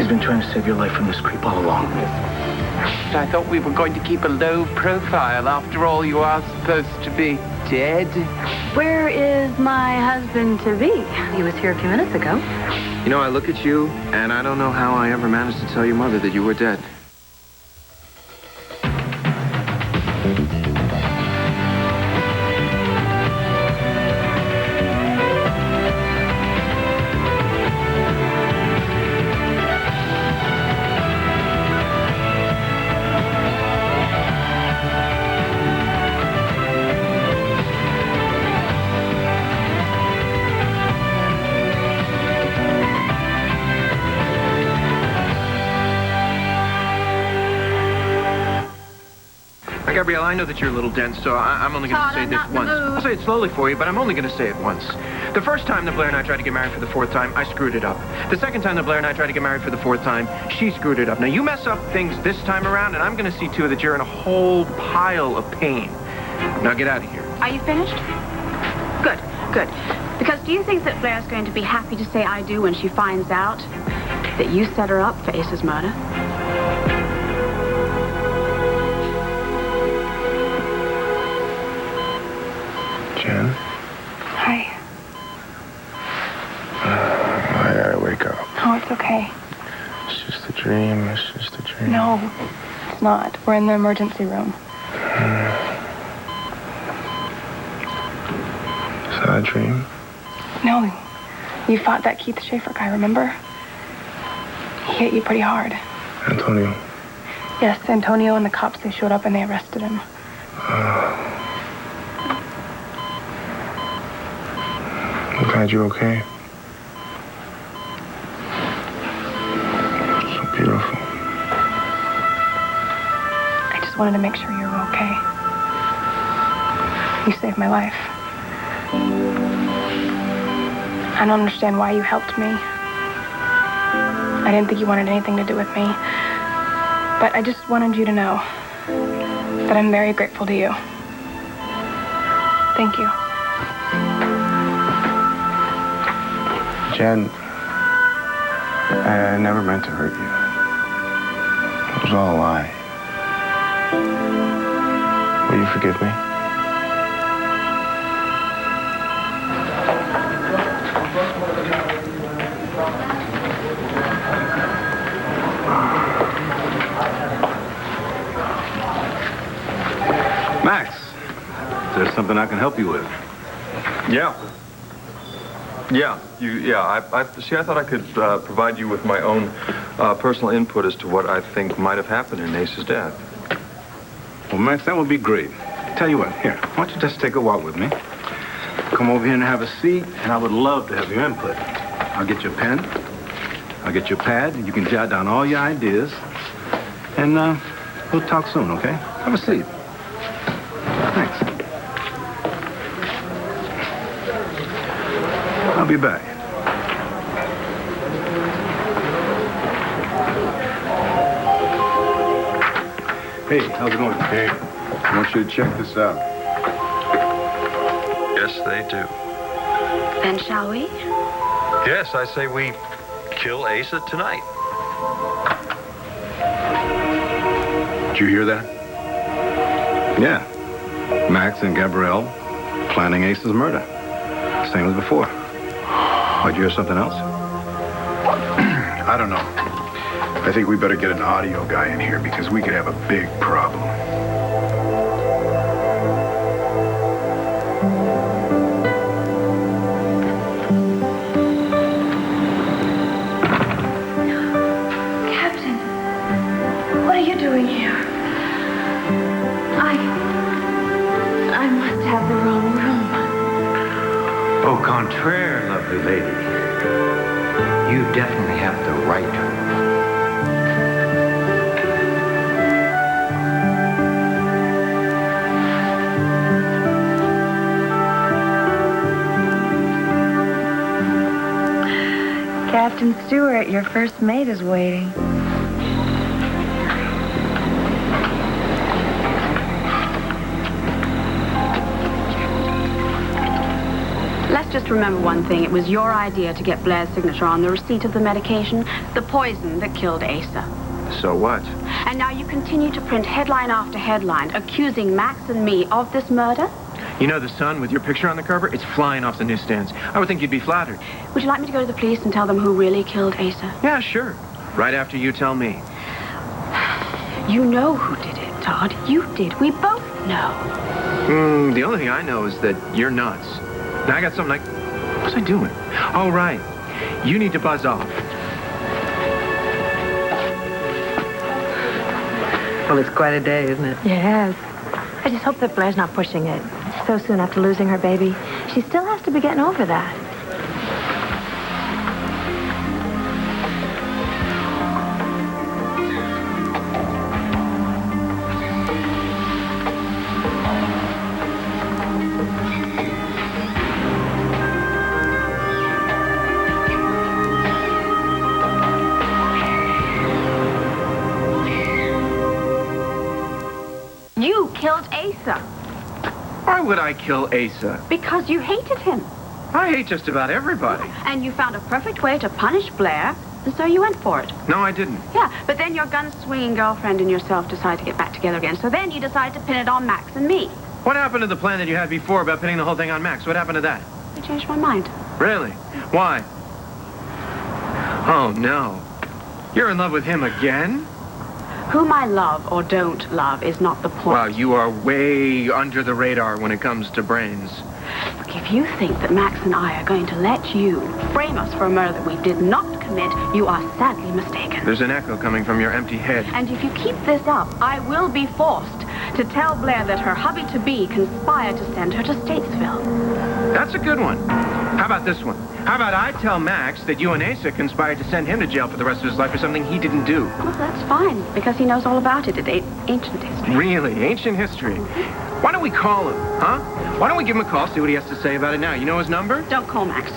He's been trying to save your life from this creep all along. I thought we were going to keep a low profile. After all, you are supposed to be dead. Where is my husband-to-be? He was here a few minutes ago. You know, I look at you, and I don't know how I ever managed to tell your mother that you were dead. Gabrielle, I know that you're a little dense, so I'm only going to say this once. I'll say it slowly for you, but I'm only going to say it once. The first time that Blair and I tried to get married for the fourth time, I screwed it up. The second time that Blair and I tried to get married for the fourth time, she screwed it up. Now, you mess up things this time around, and I'm going to see to it that you're in a whole pile of pain. Now, get out of here. Are you finished? Good, good. Because do you think that Blair's going to be happy to say I do when she finds out that you set her up for Ace's murder? Jen? Hi. I gotta wake up. Oh, it's okay. It's just a dream. It's just a dream. No, it's not. We're in the emergency room. Is that a dream? No, you fought that Keith Schaefer guy, remember? He hit you pretty hard. Antonio? Yes, Antonio and the cops, they showed up and they arrested him. I'm glad you're okay. So beautiful. I just wanted to make sure you were okay. You saved my life. I don't understand why you helped me. I didn't think you wanted anything to do with me. But I just wanted you to know that I'm very grateful to you. Thank you. Jen, I never meant to hurt you. It was all a lie. Will you forgive me? Max, is there something I can help you with? Yeah. I thought I could provide you with my own personal input as to what I think might have happened in Ace's death. Well, Max, that would be great. Tell you what, here, why don't you just take a walk with me? Come over here and have a seat, and I would love to have your input. I'll get you a pen, I'll get you a pad, and you can jot down all your ideas, and we'll talk soon, okay? Have a seat. Thanks. I'll be back. Hey, how's it going? Hey, I want you to check this out. Yes, they do. Then shall we? Yes, I say we kill Asa tonight. Did you hear that? Yeah. Max and Gabrielle planning Ace's murder. Same as before. Oh, did you hear something else? I don't know. I think we better get an audio guy in here because we could have a big problem. Captain, what are you doing here? I must have the wrong room. Au contraire, lovely lady. You definitely have the right room. Captain Stewart, your first mate is waiting. just remember one thing. It was your idea to get Blair's signature on the receipt of the medication, the poison that killed Asa. So what? And now you continue to print headline after headline, accusing Max and me of this murder? You know the Sun with your picture on the cover? It's flying off the newsstands. I would think you'd be flattered. Would you like me to go to the police and tell them who really killed Asa? Yeah, sure. Right after you tell me. You know who did it, Todd. You did. We both know. The only thing I know is that you're nuts. Now I got something what was I doing? Oh, right. You need to buzz off. Well, it's quite a day, isn't it? Yes. I just hope that Blair's not pushing it so soon after losing her baby. She still has to be getting over that. You killed Asa Why would I kill Asa? because you hated him. I hate just about everybody. And you found a perfect way to punish Blair, and so you went for it. No, I didn't. Yeah, but then your gun-swinging girlfriend and yourself decide to get back together again. So then you decide to pin it on Max and me. What happened to the plan that you had before about pinning the whole thing on Max? What happened to that? I changed my mind. Really? Why? Oh, no. You're in love with him again? Whom I love or don't love is not the point. Wow, you are way under the radar when it comes to brains. Look, if you think that Max and I are going to let you frame us for a murder that we did not commit, you are sadly mistaken. There's an echo coming from your empty head. And if you keep this up, I will be forced to tell Blair that her hubby-to-be conspired to send her to Statesville. That's a good one. How about this one? How about I tell Max that you and Asa conspired to send him to jail for the rest of his life for something he didn't do? Well, that's fine, because he knows all about it. It's ancient history. Really? Ancient history? Why don't we call him, huh? Why don't we give him a call, see what he has to say about it now? You know his number? Don't call Max.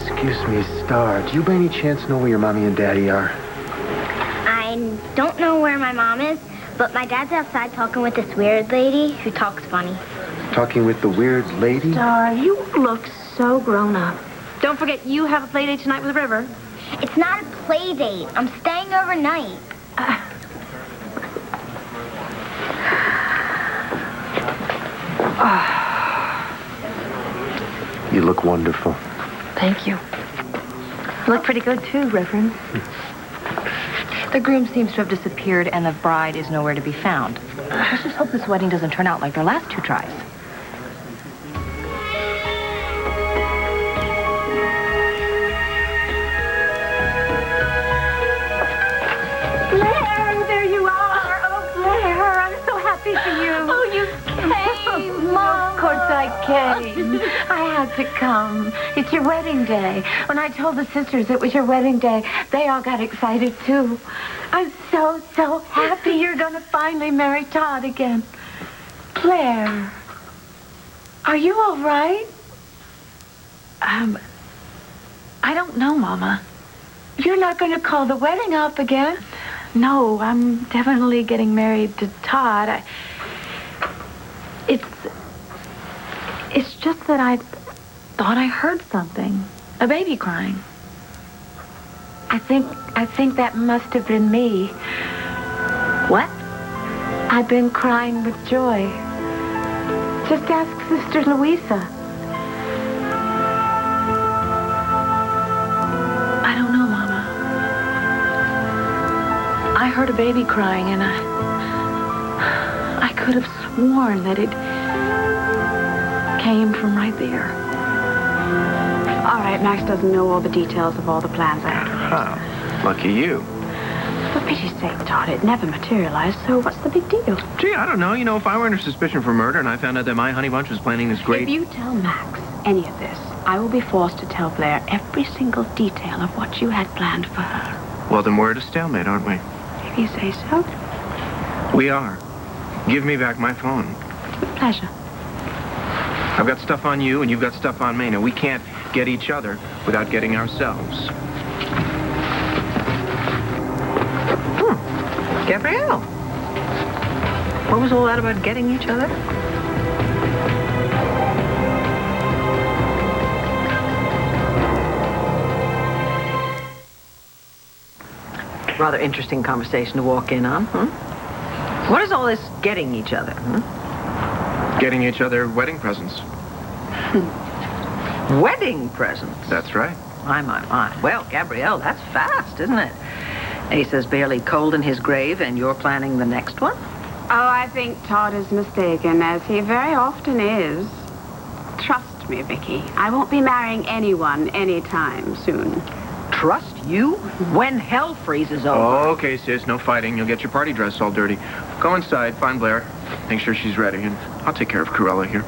Excuse me, Star. Do you by any chance know where your mommy and daddy are? I don't know where my mom is, but my dad's outside talking with this weird lady who talks funny. Talking with the weird lady? Star, you look so grown up. Don't forget, you have a play date tonight with River. It's not a play date. I'm staying overnight. You look wonderful. Thank you. You look pretty good, too, Reverend. The groom seems to have disappeared, and the bride is nowhere to be found. Let's just hope this wedding doesn't turn out like their last two tries. Blair, there you are. Oh, Blair, I'm so happy for you. Oh, you came, Mom. Of course I came. I had to come. It's your wedding day. When I told the sisters it was your wedding day, they all got excited, too. I'm so happy you're going to finally marry Todd again. Blair, are you all right? I don't know, Mama. You're not going to call the wedding off again? No, I'm definitely getting married to Todd. It's just that I thought I heard something. A baby crying. I think that must have been me. What? I've been crying with joy. Just ask Sister Louisa. I don't know, Mama. I heard a baby crying, and I could have sworn that it came from right there. All right, Max doesn't know all the details of all the plans I had. Lucky you. For pity's sake, Todd, it never materialized, so what's the big deal? Gee, I don't know. You know, if I were under suspicion for murder and I found out that my honey bunch was planning this great... If you tell Max any of this, I will be forced to tell Blair every single detail of what you had planned for her. Well, then we're at a stalemate, aren't we? If you say so. We are. Give me back my phone. With pleasure. I've got stuff on you and you've got stuff on me. Now, we can't get each other without getting ourselves. Gabrielle. What was all that about getting each other? Rather interesting conversation to walk in on, What is all this getting each other, Getting each other wedding presents. Wedding presents? That's right. My. Well, Gabrielle, that's fast, isn't it? Asa's barely cold in his grave, and you're planning the next one? Oh, I think Todd is mistaken, as he very often is. Trust me, Vicky. I won't be marrying anyone anytime soon. Trust you? When hell freezes over. Oh, okay, sis. No fighting. You'll get your party dress all dirty. Go inside, find Blair, make sure she's ready, and I'll take care of Cruella here.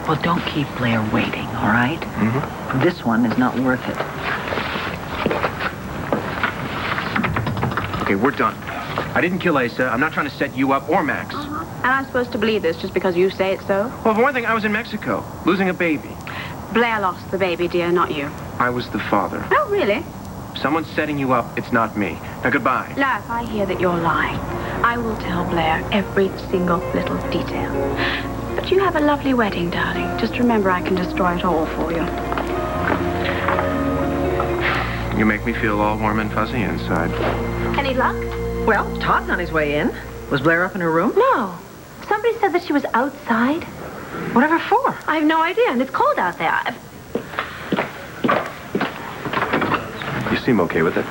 Well, don't keep Blair waiting, all right? Mm-hmm. This one is not worth it. Okay, we're done. I didn't kill Asa. I'm not trying to set you up or Max. And I'm supposed to believe this just because you say it so? Well, for one thing, I was in Mexico, losing a baby. Blair lost the baby, dear, not you. I was the father. Oh, really? If someone's setting you up, it's not me. Now, goodbye. Now, if I hear that you're lying, I will tell Blair every single little detail. But you have a lovely wedding, darling. Just remember I can destroy it all for you. You make me feel all warm and fuzzy inside. Any luck? Well, Todd's on his way in. Was Blair up in her room? No. Somebody said that she was outside. Whatever for? I have no idea, and it's cold out there. You seem okay with it.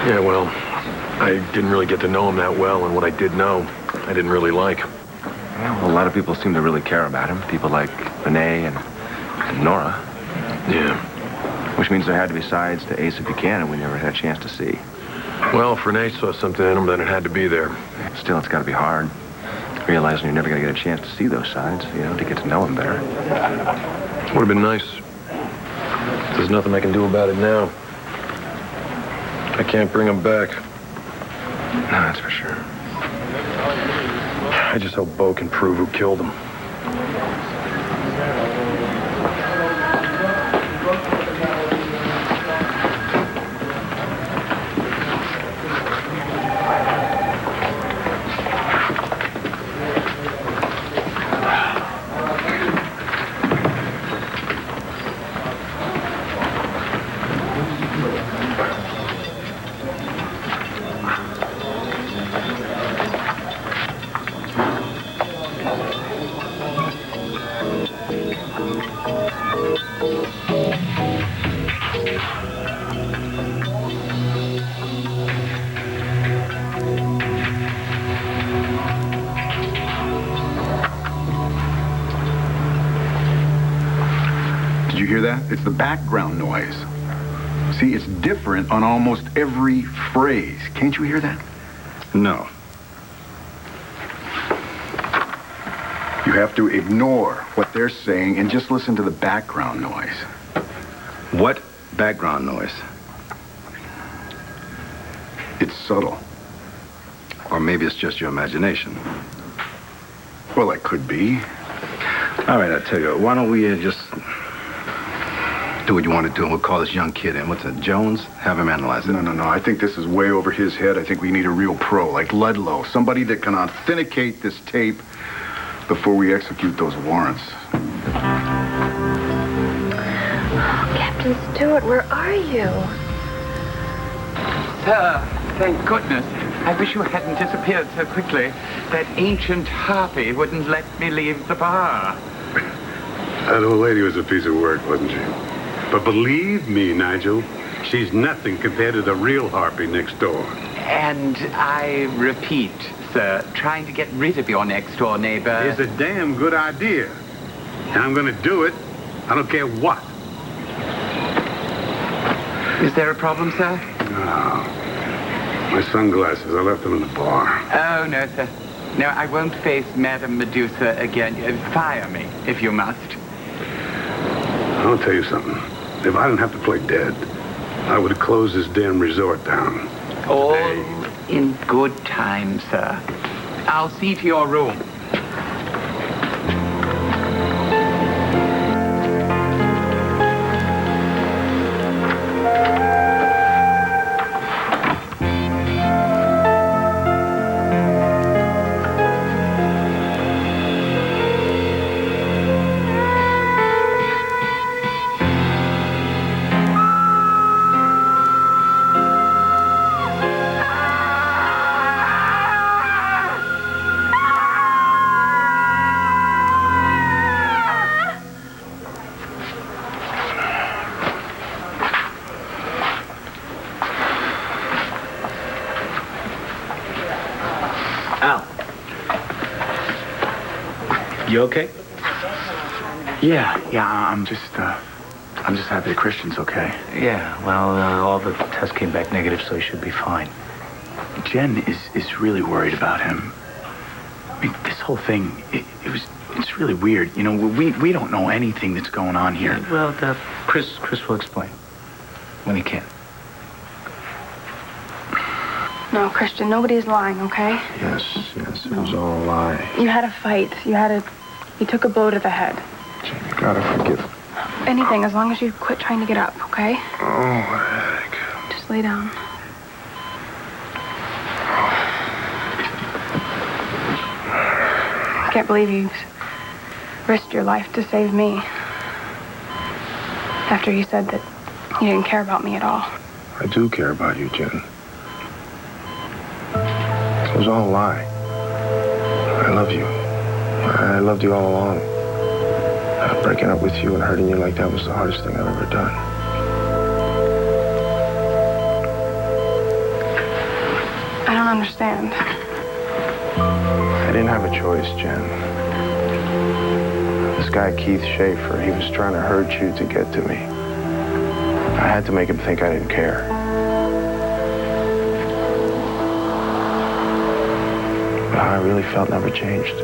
Yeah, well, I didn't really get to know him that well, and what I did know, I didn't really like. Well, a lot of people seem to really care about him. People like Renee and Nora. Yeah. Which means there had to be sides to Asa Buchanan we never had a chance to see. Well, if Renee saw something in him, then it had to be there. Still, it's got to be hard. Realizing you're never going to get a chance to see those sides, to get to know him better. Would have been nice. There's nothing I can do about it now. I can't bring him back. No, that's for sure. I just hope Bo can prove who killed him. Did you hear that? It's the background noise. See, it's different on almost every phrase. Can't you hear that? No. You have to ignore what they're saying and just listen to the background noise. What background noise? It's subtle. Or maybe it's just your imagination. Well, it could be. All right, I tell you, why don't we just do what you want to do, and we'll call this young kid in. What's it, Jones? Have him analyze it. No. I think this is way over his head. I think we need a real pro, like Ludlow. Somebody that can authenticate this tape before we execute those warrants. Captain Stewart, where are you? Sir, thank goodness. I wish you hadn't disappeared so quickly. That ancient harpy wouldn't let me leave the bar. That old lady was a piece of work, wasn't she? But believe me, Nigel, she's nothing compared to the real harpy next door. And I repeat, sir, trying to get rid of your next-door neighbor It's a damn good idea. And I'm going to do it. I don't care what. Is there a problem, sir? No. My sunglasses, I left them in the bar. Oh, no, sir. No, I won't face Madame Medusa again. Fire me, if you must. I'll tell you something. If I didn't have to play dead, I would have closed this damn resort down. All in good time, sir. I'll see to your room. You okay? Yeah, I'm just happy the Christian's okay. Yeah, well, all the tests came back negative, so he should be fine. Jen is really worried about him. I mean, this whole thing, it's really weird. You know, we don't know anything that's going on here. Well, Chris will explain when he can. No, Christian, nobody's lying, okay? Yes, it was all a lie. You had a fight. You took a blow to the head. Jen, you gotta forgive. Anything, as long as you quit trying to get up, okay? Oh, heck. Just lay down. I can't believe you risked your life to save me. After you said that you didn't care about me at all. I do care about you, Jen. It was all a lie. I love you. I loved you all along. Breaking up with you and hurting you like that was the hardest thing I've ever done. I don't understand. I didn't have a choice, Jen. This guy, Keith Schaefer, he was trying to hurt you to get to me. I had to make him think I didn't care. But how I really felt never changed.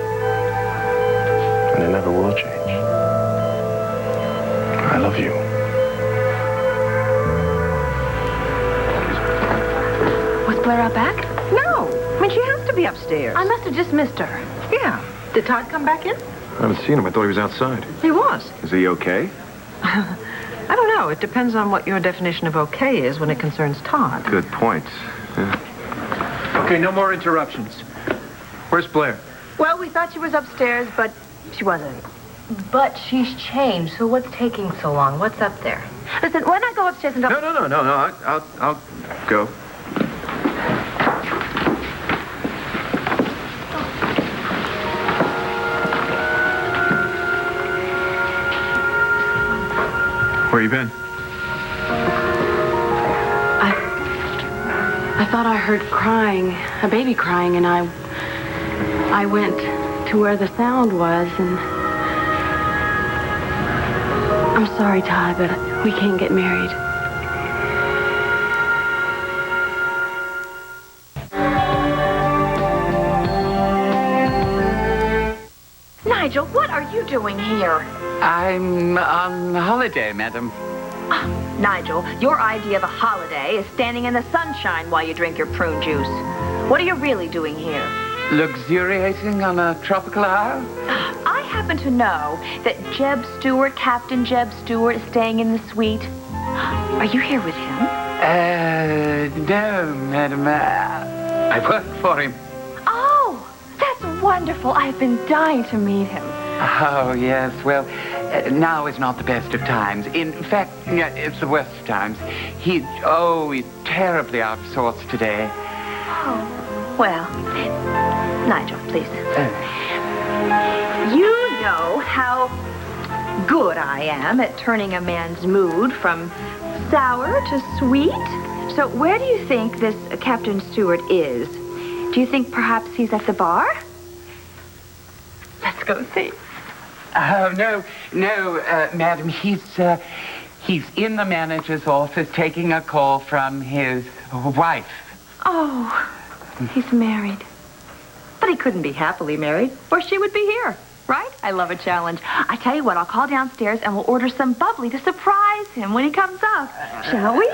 And it never will change. I love you. Was Blair out back? No. I mean, she has to be upstairs. I must have just missed her. Yeah. Did Todd come back in? I haven't seen him. I thought he was outside. He was. Is he okay? I don't know. It depends on what your definition of okay is when it concerns Todd. Good point. Yeah. Okay, no more interruptions. Where's Blair? Well, we thought she was upstairs, but she wasn't. But she's changed, so what's taking so long? What's up there? Listen, why not go upstairs and talk? No. I'll go. Where you been? I thought I heard crying, a baby crying, and I went to where the sound was, and I'm sorry, Todd, but we can't get married. Nigel, what are you doing here? I'm on holiday, madam. Nigel, your idea of a holiday is standing in the sunshine while you drink your prune juice. What are you really doing here? Luxuriating on a tropical isle? I happen to know that Captain Jeb Stewart, is staying in the suite. Are you here with him? No, madam. I work for him. Oh, that's wonderful. I've been dying to meet him. Oh, yes. Well, now is not the best of times. In fact, it's the worst of times. He's terribly out of sorts today. Oh, well, Nigel, please. You know how good I am at turning a man's mood from sour to sweet. So where do you think this Captain Stewart is? Do you think perhaps he's at the bar? Let's go see. Oh, no, madam. He's in the manager's office taking a call from his wife. Oh, he's married. But he couldn't be happily married, or she would be here, right? I love a challenge. I tell you what, I'll call downstairs and we'll order some bubbly to surprise him when he comes up. Shall we?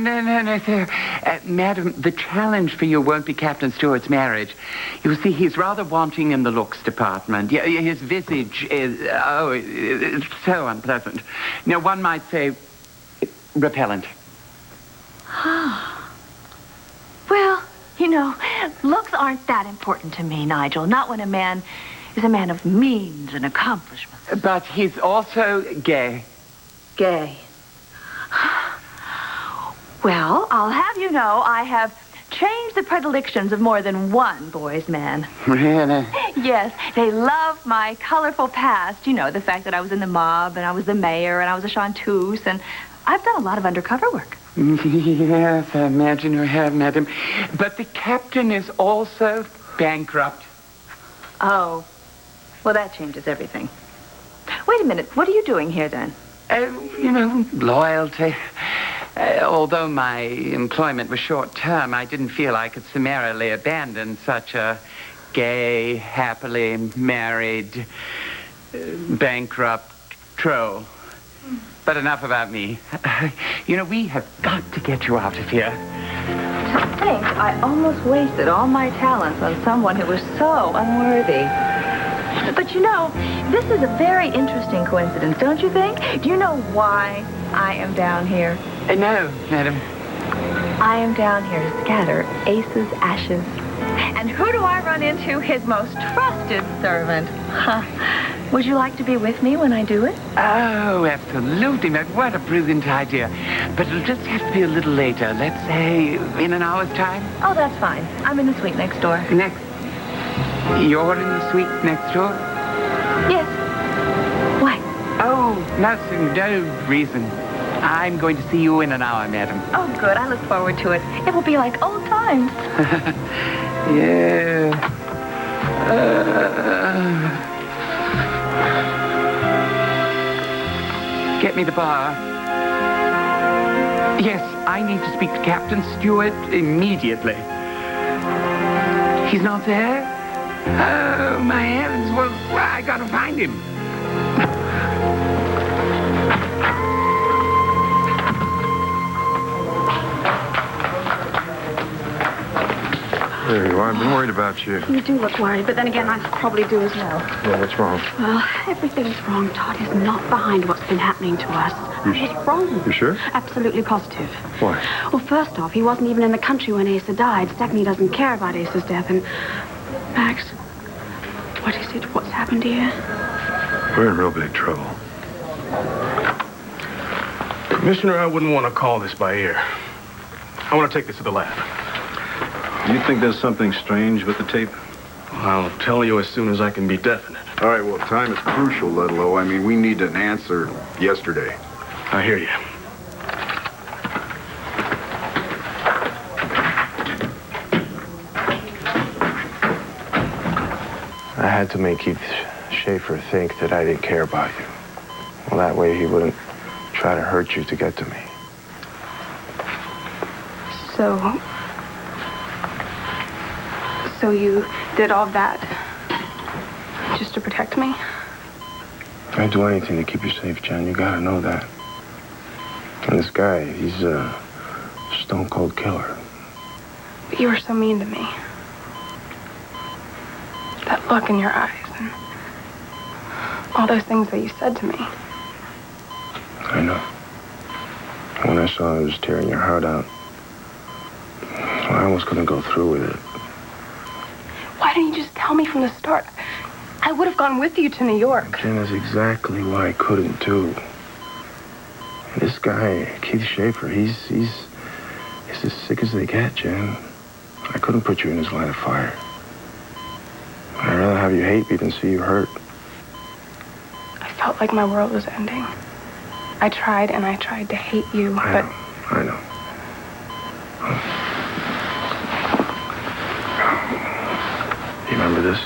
No, sir. Madam, the challenge for you won't be Captain Stewart's marriage. You see, he's rather wanting in the looks department. His visage is, it's so unpleasant. Now, one might say repellent. Well, you know, looks aren't that important to me, Nigel. Not when a man is a man of means and accomplishments. But he's also gay. Gay. Well, I'll have you know I have changed the predilections of more than one boy's man. Really? Yes, they love my colorful past. You know, the fact that I was in the mob, and I was the mayor, and I was a chanteuse, and I've done a lot of undercover work. Yes, I imagine you have, madam. But the captain is also bankrupt. Oh, Well, that changes everything. Wait a minute. What are you doing here, then? Loyalty. Although my employment was short-term, I didn't feel I could summarily abandon such a gay, happily married, bankrupt troll. But enough about me. We have got to get you out of here. To think I almost wasted all my talents on someone who was so unworthy. But this is a very interesting coincidence, don't you think? Do you know why I am down here? No, madam. I am down here to scatter Ace's ashes. And who do I run into? His most trusted servant. Would you like to be with me when I do it? Oh, absolutely, Meg. What a brilliant idea. But it'll just have to be a little later. Let's say in an hour's time. Oh, that's fine. I'm in the suite next door. You're in the suite next door? Yes. Why? Oh, nothing. No reason. I'm going to see you in an hour, madam. Oh, good. I look forward to it. It will be like old times. Yeah. Get me the bar. Yes, I need to speak to Captain Stewart immediately. He's not there? Oh, my heavens. Well, I gotta find him. There you are. I've been worried about you. You do look worried, but then again, I probably do as well. Yeah, what's wrong? Well, everything's wrong. Todd is not behind what's been happening to us. What's wrong? You sure? Absolutely positive. Why? Well, first off, he wasn't even in the country when Asa died. Second, he doesn't care about Asa's death. And Max, what is it? What's happened here? We're in real big trouble. Commissioner, I wouldn't want to call this by ear. I want to take this to the lab. You think there's something strange with the tape? I'll tell you as soon as I can be definite. All right, well, time is crucial, Ludlow. I mean, we need an answer yesterday. I hear you. I had to make Keith Schaefer think that I didn't care about you. Well, that way he wouldn't try to hurt you to get to me. So you did all that just to protect me? I'd do anything to keep you safe, Jen. You gotta know that. And this guy, he's a stone-cold killer. But you were so mean to me. That look in your eyes and all those things that you said to me. I know. When I saw it was tearing your heart out, I almost couldn't go through with it. Why didn't you just tell me from the start? I would have gone with you to New York. Jen, that's exactly why I couldn't, too. This guy, Keith Schaefer, he's as sick as they get, Jen. I couldn't put you in his line of fire. I'd rather have you hate me than see you hurt. I felt like my world was ending. I tried and I tried to hate you, but... I know. You remember this?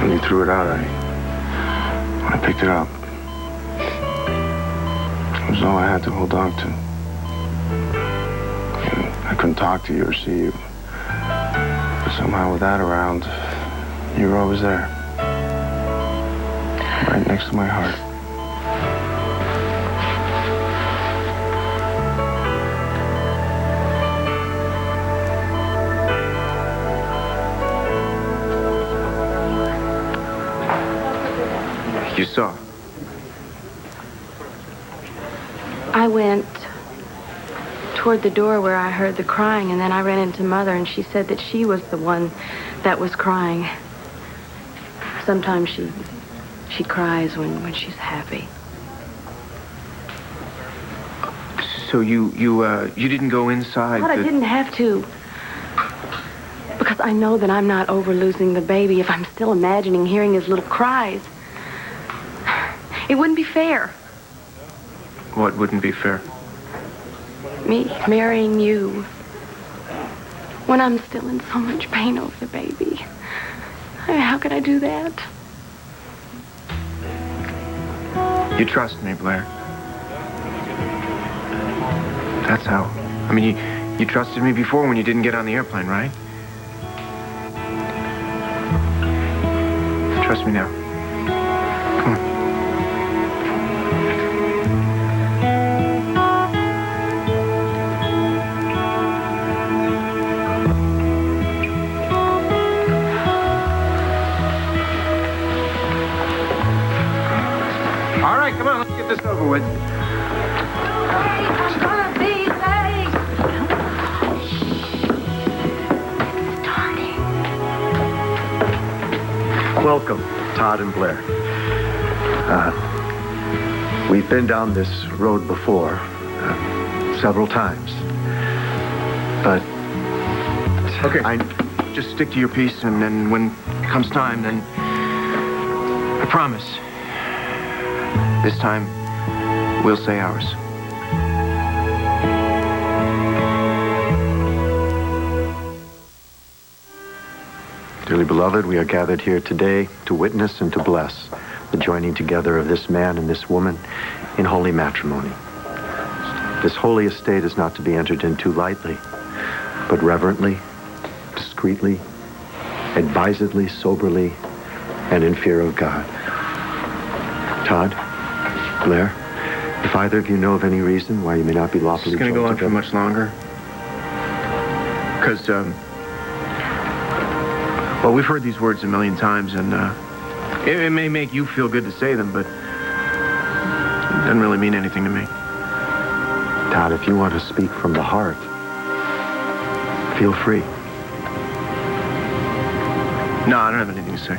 When you threw it out, I picked it up. It was all I had to hold on to. I couldn't talk to you or see you. But somehow with that around, you were always there. Right next to my heart. You saw. I went toward the door where I heard the crying, and then I ran into Mother, and she said that she was the one that was crying. Sometimes she cries when she's happy. So you didn't go inside? But I didn't have to. Because I know that I'm not over losing the baby if I'm still imagining hearing his little cries. It wouldn't be fair. What wouldn't be fair? Me marrying you. when I'm still in so much pain over the baby. I mean, how could I do that? You trust me, Blair. That's how. I mean, you trusted me before when you didn't get on the airplane, right? Trust me now. Come on. All right, come on, let's get this over with. I'm gonna be late. Welcome, Todd and Blair. We've been down this road before, several times. But okay, just stick to your piece, and then when it comes time, then I promise, this time we'll say ours. Dearly beloved, we are gathered here today to witness and to bless the joining together of this man and this woman in holy matrimony. This holy estate is not to be entered into lightly, but reverently, discreetly, advisedly, soberly, and in fear of God. Todd, Blair, if either of you know of any reason why you may not be lawfully It's going to go on together, for much longer. Because, well, we've heard these words a million times, and it may make you feel good to say them, but it doesn't really mean anything to me. Todd, if you want to speak from the heart, feel free. No, I don't have anything to say.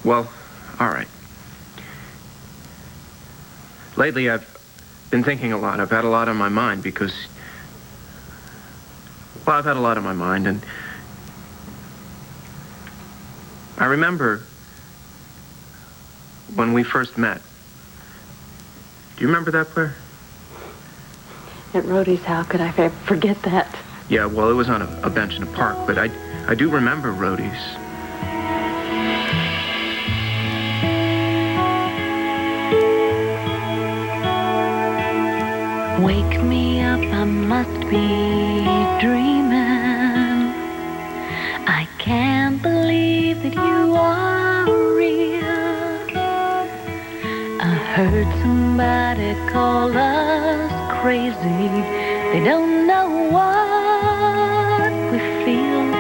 Well, all right. Lately, I've been thinking a lot. I've had a lot on my mind because, well, I've had a lot on my mind, and I remember when we first met. Do you remember that, Blair? At Rhodey's, how could I forget that? Yeah, well, it was on a bench in a park, but I do remember Rhodey's. Wake me up, I must be dreaming. I can't believe that you are real. I heard somebody call us crazy. They don't know what we feel.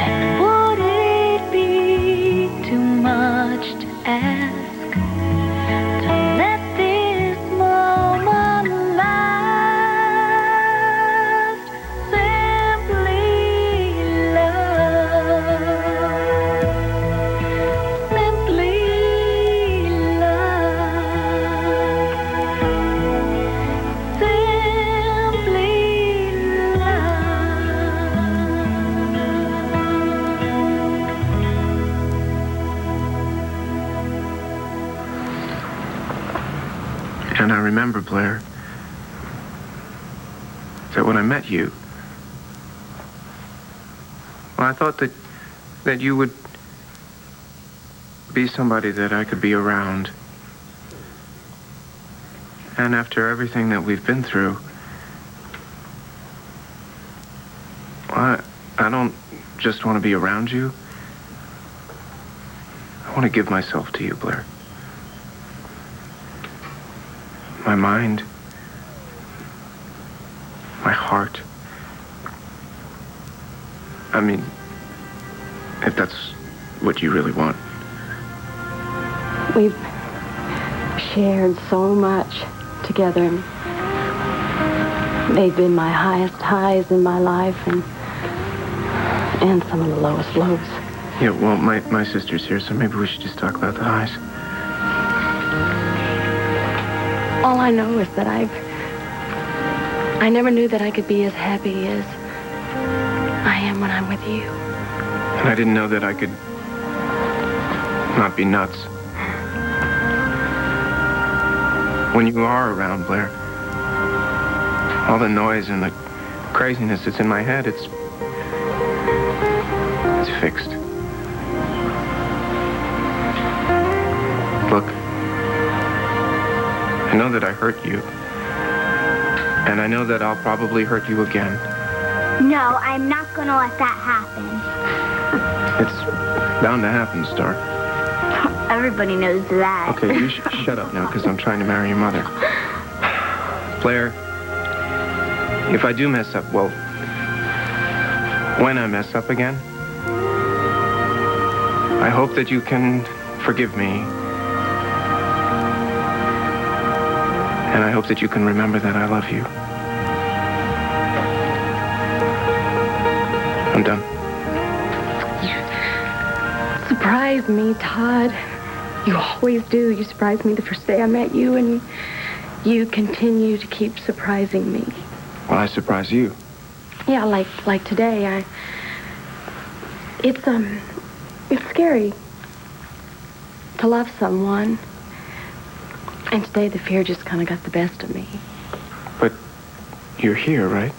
And would it be too much to ask? And I remember, Blair, that when I met you, well, I thought that you would be somebody that I could be around. And after everything that we've been through, well, I don't just want to be around you. I want to give myself to you, Blair. My mind, my heart. I mean, if that's what you really want. We've shared so much together. They've been my highest highs in my life and some of the lowest lows. Yeah, well, my sister's here, so maybe we should just talk about the highs. All I know is that I never knew that I could be as happy as I am when I'm with you. And I didn't know that I could not be nuts. When you are around, Blair, all the noise and the craziness that's in my head, it's fixed. Look, I know that I hurt you. And I know that I'll probably hurt you again. No, I'm not gonna let that happen. It's bound to happen, Star. Everybody knows that. Okay, you shut up now, because I'm trying to marry your mother. Blair, if I do mess up, well, when I mess up again, I hope that you can forgive me. And I hope that you can remember that I love you. I'm done. You surprised me, Todd. You always do. You surprised me the first day I met you, and you continue to keep surprising me. Well, I surprise you. Yeah, like today, it's scary to love someone. And today the fear just kind of got the best of me. But you're here, right?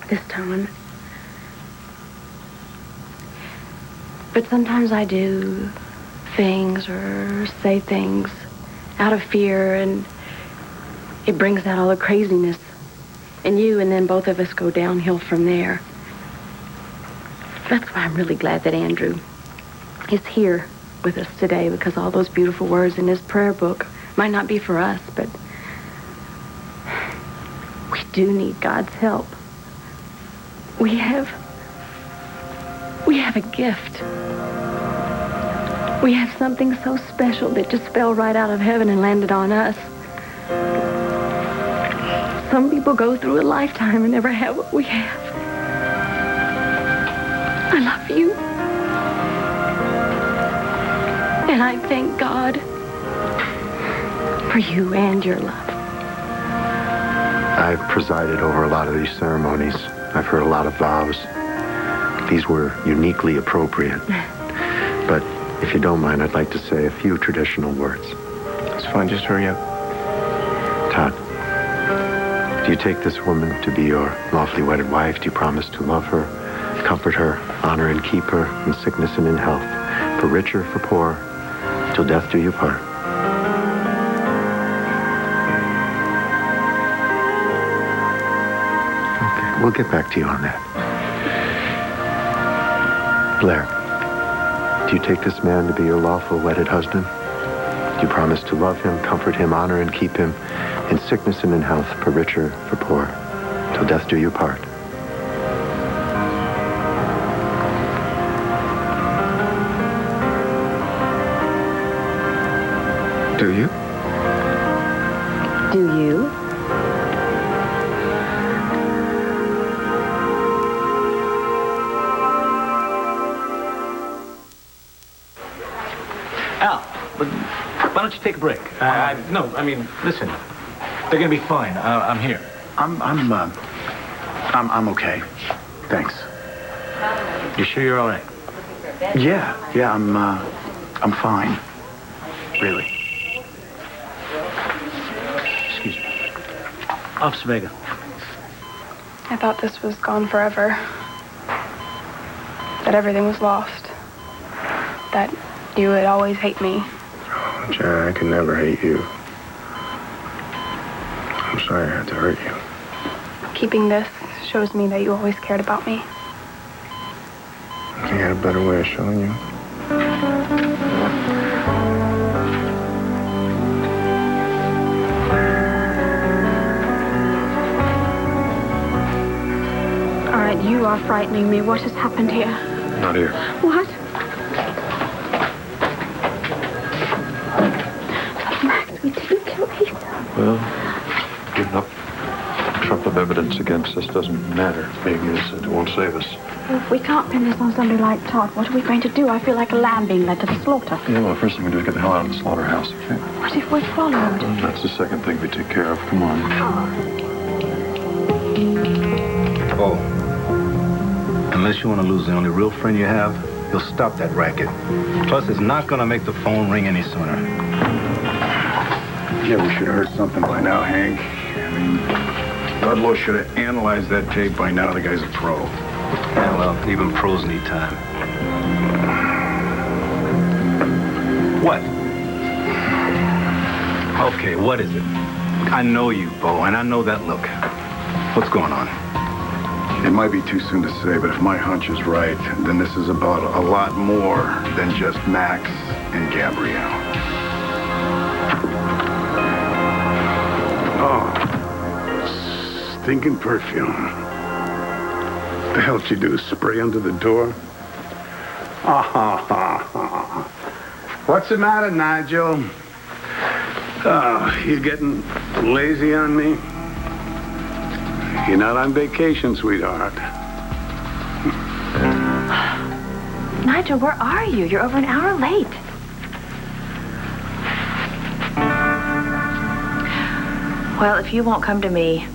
This time. But sometimes I do things or say things out of fear, and it brings out all the craziness in you, and then both of us go downhill from there. That's why I'm really glad that Andrew is here with us today, because all those beautiful words in his prayer book might not be for us, but we do need God's help. We have a gift. We have something so special that just fell right out of heaven and landed on us. Some people go through a lifetime and never have what we have. I love you. And I thank God for you and your love. I've presided over a lot of these ceremonies. I've heard a lot of vows. These were uniquely appropriate. But if you don't mind, I'd like to say a few traditional words. It's fine, just hurry up. Todd, do you take this woman to be your lawfully wedded wife? Do you promise to love her, comfort her, honor and keep her in sickness and in health, for richer, for poor, till death do you part? Okay, we'll get back to you on that. Blair, do you take this man to be your lawful wedded husband? Do you promise to love him, comfort him, honor and keep him in sickness and in health, for richer, for poor, till death do you part? Do you? Do you? Al, why don't you take a break? No, I mean, listen. They're gonna be fine. I'm here. I'm okay. Thanks. You sure you're all right? Yeah, I'm fine. Really. Excuse me. Officer Vega. I thought this was gone forever. That everything was lost. That you would always hate me. Oh, Jan, I could never hate you. I'm sorry I had to hurt you. Keeping this shows me that you always cared about me. You had a better way of showing you. All right, you are frightening me. What has happened here? Not here. What? Max, we didn't kill Ethan. Well, giving up a trump of evidence against us doesn't matter. Maybe it won't save us. If we can't pin this on somebody like Todd, what are we going to do? I feel like a lamb being led to the slaughter. Yeah, well, first thing we do is get the hell out of the slaughterhouse, okay? What if we're followed? That's the second thing we take care of. Come on. Oh. Unless you want to lose the only real friend you have, you'll stop that racket. Plus, it's not going to make the phone ring any sooner. Yeah, we should have heard something by now, Hank. I mean, Ludlow should have analyzed that tape by now. The guy's a pro. Yeah, well, even pros need time. What? Okay, what is it? I know you, Bo, and I know that look. What's going on? It might be too soon to say, but if my hunch is right, then this is about a lot more than just Max and Gabrielle. Oh, stinking perfume. What the hell did you do? Spray under the door? What's the matter, Nigel? Oh, you getting lazy on me? You're not on vacation, sweetheart. Nigel, where are you? You're over an hour late. Well, if you won't come to me,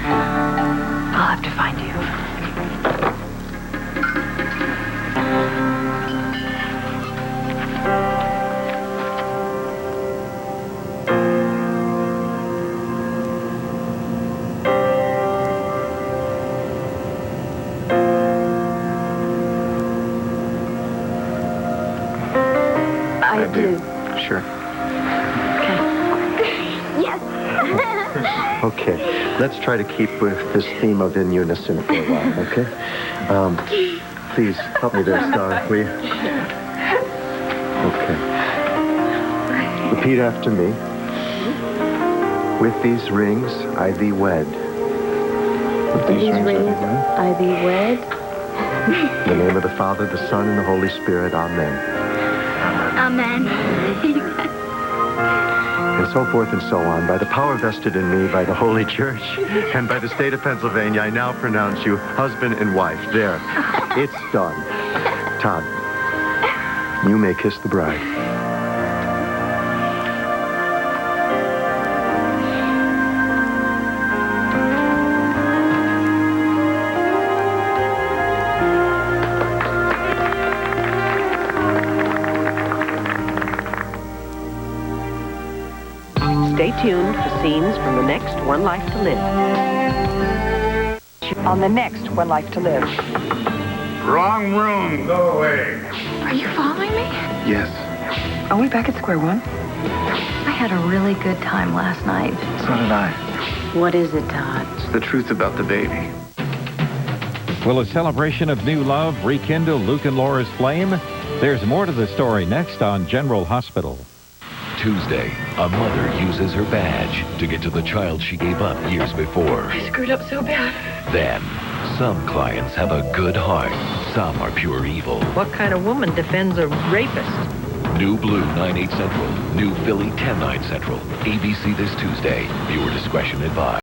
I'll have to find you. I do. Sure. Yes. Okay, let's try to keep with this theme of in unison for a while, okay? Please help me there, Star, will you? Okay. Repeat after me. With these rings, I thee wed. With these rings, I thee wed. In the name of the Father, the Son, and the Holy Spirit, amen. Amen. And so forth and so on. By the power vested in me by the Holy Church and by the state of Pennsylvania, I now pronounce you husband and wife. There. It's done. Todd, you may kiss the bride. Stay tuned for scenes from the next One Life to Live. On the next One Life to Live. Wrong room. Go away. Are you following me? Yes. Are we back at square one? I had a really good time last night. So did I. What is it, Todd? It's the truth about the baby. Will a celebration of new love rekindle Luke and Laura's flame? There's more to the story next on General Hospital. Tuesday, a mother uses her badge to get to the child she gave up years before. I screwed up so bad. Then, some clients have a good heart. Some are pure evil. What kind of woman defends a rapist? New Blue 9/8 Central. New Philly 10/9 Central. ABC this Tuesday. Viewer discretion advised.